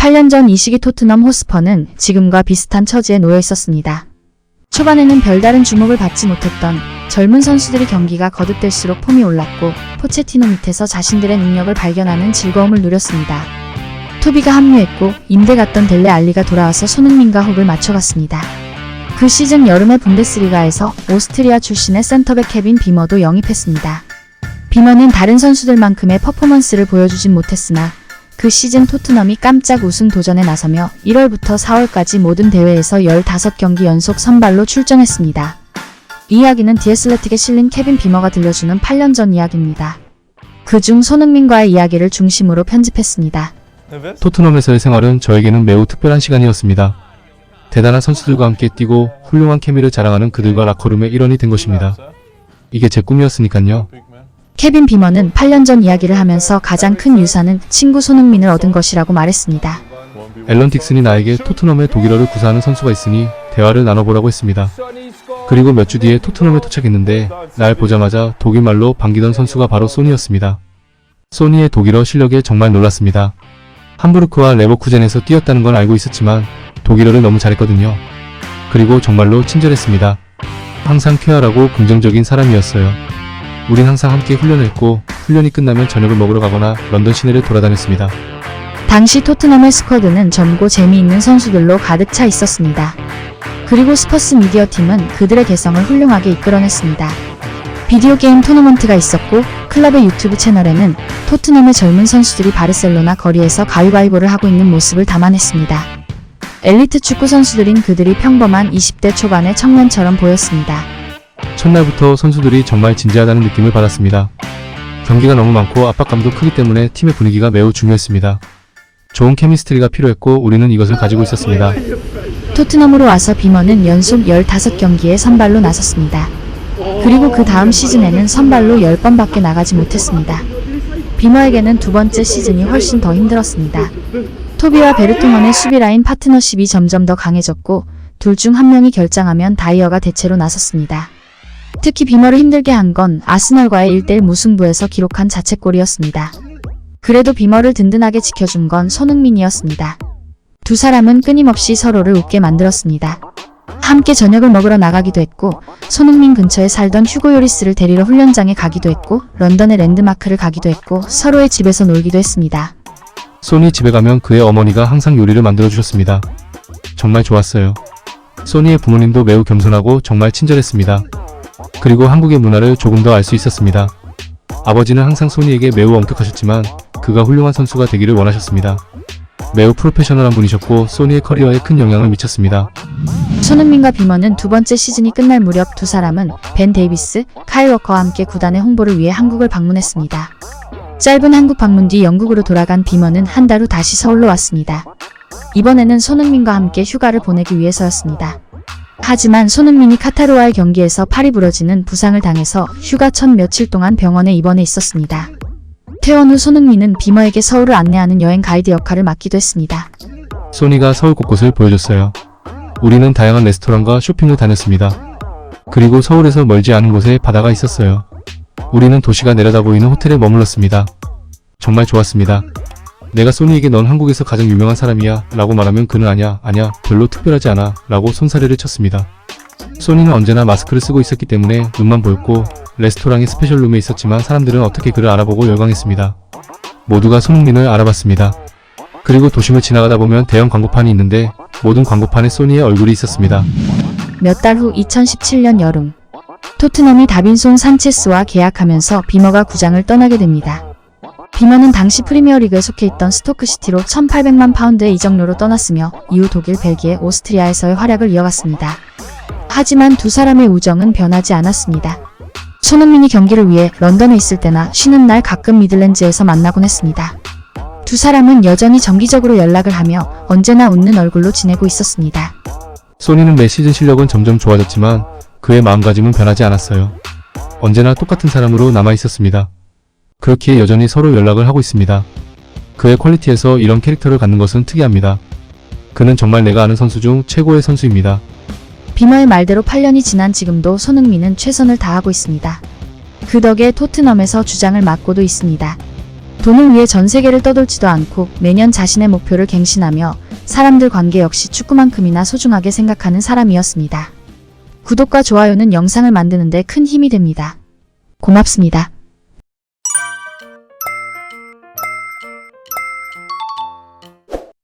8년 전 이 시기 토트넘 호스퍼는 지금과 비슷한 처지에 놓여 있었습니다. 초반에는 별다른 주목을 받지 못했던 젊은 선수들이 경기가 거듭될수록 폼이 올랐고 포체티노 밑에서 자신들의 능력을 발견하는 즐거움을 누렸습니다. 토비가 합류했고 임대 갔던 델레 알리가 돌아와서 손흥민과 호흡을 맞춰갔습니다. 그 시즌 여름에 분데스리가에서 오스트리아 출신의 센터백 케빈 비머도 영입했습니다. 비머는 다른 선수들만큼의 퍼포먼스를 보여주진 못했으나 그 시즌 토트넘이 깜짝 우승 도전에 나서며 1월부터 4월까지 모든 대회에서 15경기 연속 선발로 출전했습니다. 이 이야기는 디애슬레틱에 실린 케빈 비머가 들려주는 8년 전 이야기입니다. 그중 손흥민과의 이야기를 중심으로 편집했습니다. 토트넘에서의 생활은 저에게는 매우 특별한 시간이었습니다. 대단한 선수들과 함께 뛰고 훌륭한 케미를 자랑하는 그들과 라커룸의 일원이 된 것입니다. 이게 제 꿈이었으니깐요. 케빈 비머는 8년 전 이야기를 하면서 가장 큰 유산은 친구 손흥민을 얻은 것이라고 말했습니다. 앨런 딕슨이 나에게 토트넘의 독일어를 구사하는 선수가 있으니 대화를 나눠보라고 했습니다. 그리고 몇 주 뒤에 토트넘에 도착했는데 날 보자마자 독일말로 반기던 선수가 바로 소니였습니다. 소니의 독일어 실력에 정말 놀랐습니다. 함부르크와 레버쿠젠에서 뛰었다는 건 알고 있었지만 독일어를 너무 잘했거든요. 그리고 정말로 친절했습니다. 항상 쾌활하고 긍정적인 사람이었어요. 우린 항상 함께 훈련을 했고 훈련이 끝나면 저녁을 먹으러 가거나 런던 시내를 돌아다녔습니다. 당시 토트넘의 스쿼드는 젊고 재미있는 선수들로 가득 차 있었습니다. 그리고 스퍼스 미디어 팀은 그들의 개성을 훌륭하게 이끌어냈습니다. 비디오 게임 토너먼트가 있었고 클럽의 유튜브 채널에는 토트넘의 젊은 선수들이 바르셀로나 거리에서 가위바위보를 하고 있는 모습을 담아냈습니다. 엘리트 축구 선수들인 그들이 평범한 20대 초반의 청년처럼 보였습니다. 첫날부터 선수들이 정말 진지하다는 느낌을 받았습니다. 경기가 너무 많고 압박감도 크기 때문에 팀의 분위기가 매우 중요했습니다. 좋은 케미스트리가 필요했고 우리는 이것을 가지고 있었습니다. 토트넘으로 와서 비머는 연속 15경기에 선발로 나섰습니다. 그리고 그 다음 시즌에는 선발로 10번밖에 나가지 못했습니다. 비머에게는 두 번째 시즌이 훨씬 더 힘들었습니다. 토비와 베르통원의 수비라인 파트너십이 점점 더 강해졌고 둘 중 한 명이 결장하면 다이어가 대체로 나섰습니다. 특히 비머를 힘들게 한 건 아스널과의 1대1 무승부에서 기록한 자책골이었습니다. 그래도 비머를 든든하게 지켜준 건 손흥민이었습니다. 두 사람은 끊임없이 서로를 웃게 만들었습니다. 함께 저녁을 먹으러 나가기도 했고 손흥민 근처에 살던 휴고 요리스를 데리러 훈련장에 가기도 했고 런던의 랜드마크를 가기도 했고 서로의 집에서 놀기도 했습니다. 소니 집에 가면 그의 어머니가 항상 요리를 만들어주셨습니다. 정말 좋았어요. 소니의 부모님도 매우 겸손하고 정말 친절했습니다. 그리고 한국의 문화를 조금 더 알 수 있었습니다. 아버지는 항상 소니에게 매우 엄격하셨지만 그가 훌륭한 선수가 되기를 원하셨습니다. 매우 프로페셔널한 분이셨고 소니의 커리어에 큰 영향을 미쳤습니다. 손흥민과 비머는 두 번째 시즌이 끝날 무렵 두 사람은 벤 데이비스, 카일 워커와 함께 구단의 홍보를 위해 한국을 방문했습니다. 짧은 한국 방문 뒤 영국으로 돌아간 비머는 한 달 후 다시 서울로 왔습니다. 이번에는 손흥민과 함께 휴가를 보내기 위해서였습니다. 하지만 손흥민이 카타르와의 경기에서 팔이 부러지는 부상을 당해서 휴가 첫 며칠 동안 병원에 입원해 있었습니다. 퇴원 후 손흥민은 비머에게 서울을 안내하는 여행 가이드 역할을 맡기도 했습니다. 소니가 서울 곳곳을 보여줬어요. 우리는 다양한 레스토랑과 쇼핑을 다녔습니다. 그리고 서울에서 멀지 않은 곳에 바다가 있었어요. 우리는 도시가 내려다 보이는 호텔에 머물렀습니다. 정말 좋았습니다. 내가 소니에게 넌 한국에서 가장 유명한 사람이야 라고 말하면 그는 아니야 별로 특별하지 않아 라고 손사래를 쳤습니다. 소니는 언제나 마스크를 쓰고 있었기 때문에 눈만 보였고 레스토랑의 스페셜룸에 있었지만 사람들은 어떻게 그를 알아보고 열광했습니다. 모두가 손흥민을 알아봤습니다. 그리고 도심을 지나가다 보면 대형 광고판이 있는데 모든 광고판에 소니의 얼굴이 있었습니다. 몇 달 후 2017년 여름 토트넘이 다빈손 산체스와 계약하면서 비머가 구장을 떠나게 됩니다. 비머는 당시 프리미어리그에 속해 있던 스토크시티로 1,800만 파운드의 이적료로 떠났으며 이후 독일, 벨기에, 오스트리아에서의 활약을 이어갔습니다. 하지만 두 사람의 우정은 변하지 않았습니다. 손흥민이 경기를 위해 런던에 있을 때나 쉬는 날 가끔 미들랜드에서 만나곤 했습니다. 두 사람은 여전히 정기적으로 연락을 하며 언제나 웃는 얼굴로 지내고 있었습니다. 소니는 매 시즌 실력은 점점 좋아졌지만 그의 마음가짐은 변하지 않았어요. 언제나 똑같은 사람으로 남아있었습니다. 그렇기에 여전히 서로 연락을 하고 있습니다. 그의 퀄리티에서 이런 캐릭터를 갖는 것은 특이합니다. 그는 정말 내가 아는 선수 중 최고의 선수입니다. 비머의 말대로 8년이 지난 지금도 손흥민은 최선을 다하고 있습니다. 그 덕에 토트넘에서 주장을 맡고도 있습니다. 돈을 위해 전 세계를 떠돌지도 않고 매년 자신의 목표를 갱신하며 사람들 관계 역시 축구만큼이나 소중하게 생각하는 사람이었습니다. 구독과 좋아요는 영상을 만드는 데 큰 힘이 됩니다. 고맙습니다.